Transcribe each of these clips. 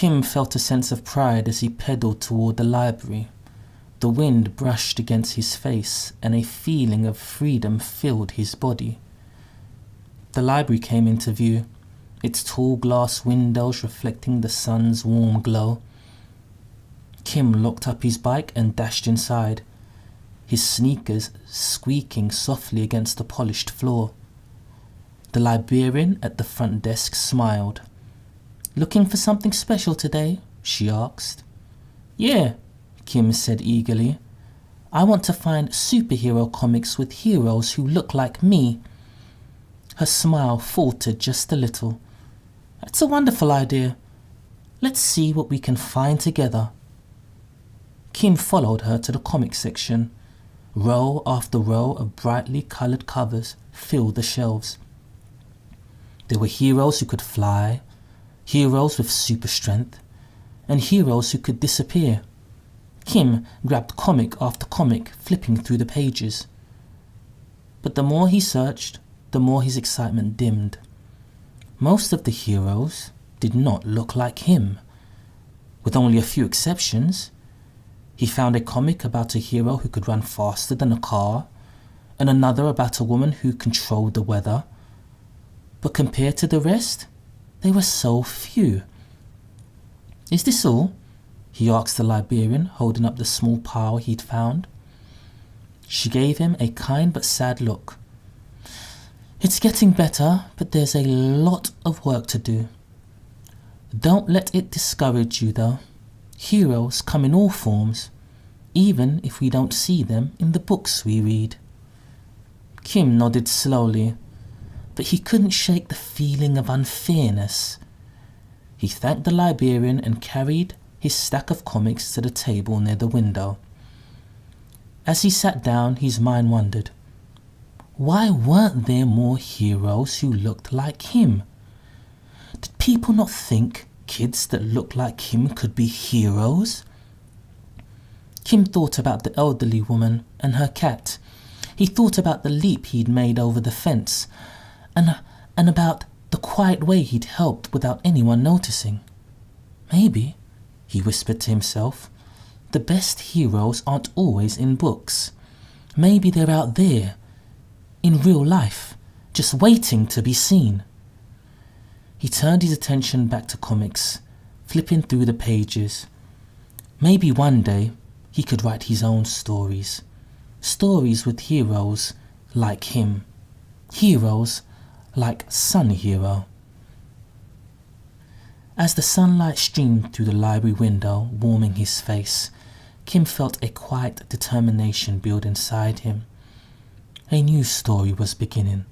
Kim felt a sense of pride as he pedaled toward the library. The wind brushed against his face and a feeling of freedom filled his body. The library came into view, its tall glass windows reflecting the sun's warm glow. Kim locked up his bike and dashed inside, his sneakers squeaking softly against the polished floor. The librarian at the front desk smiled. "Looking for something special today?" she asked. "Yeah," Kim said eagerly. "I want to find superhero comics with heroes who look like me." Her smile faltered just a little. "That's a wonderful idea. Let's see what we can find together." Kim followed her to the comic section. Row after row of brightly colored covers filled the shelves. There were heroes who could fly, heroes with super strength, and heroes who could disappear. Kim grabbed comic after comic, flipping through the pages. But the more he searched, the more his excitement dimmed. Most of the heroes did not look like him. With only a few exceptions, he found a comic about a hero who could run faster than a car, and another about a woman who controlled the weather. But compared to the rest, they were so few. "Is this all?" he asked the librarian, holding up the small pile he'd found. She gave him a kind but sad look. "It's getting better, but there's a lot of work to do. Don't let it discourage you, though. Heroes come in all forms, even if we don't see them in the books we read." Kim nodded slowly, but he couldn't shake the feeling of unfairness. He thanked the librarian and carried his stack of comics to the table near the window. As he sat down, his mind wandered. Why weren't there more heroes who looked like him? Did people not think kids that looked like him could be heroes? Kim thought about the elderly woman and her cat. He thought about the leap he'd made over the fence, and about the quiet way he'd helped without anyone noticing. Maybe, he whispered to himself, the best heroes aren't always in books. Maybe they're out there, in real life, just waiting to be seen. He turned his attention back to comics, flipping through the pages. Maybe one day he could write his own stories. Stories with heroes like him. Heroes like Sun Hero. As the sunlight streamed through the library window, warming his face, Kim felt a quiet determination build inside him. A new story was beginning.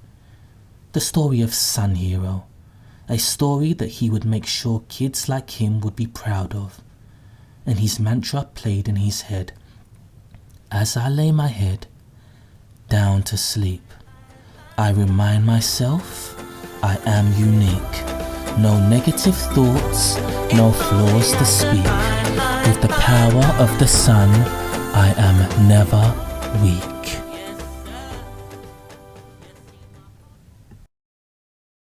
The story of Sun Hero. A story that he would make sure kids like him would be proud of. And his mantra played in his head. As I lay my head down to sleep, I remind myself I am unique. No negative thoughts, no flaws to speak. With the power of the sun, I am never weak.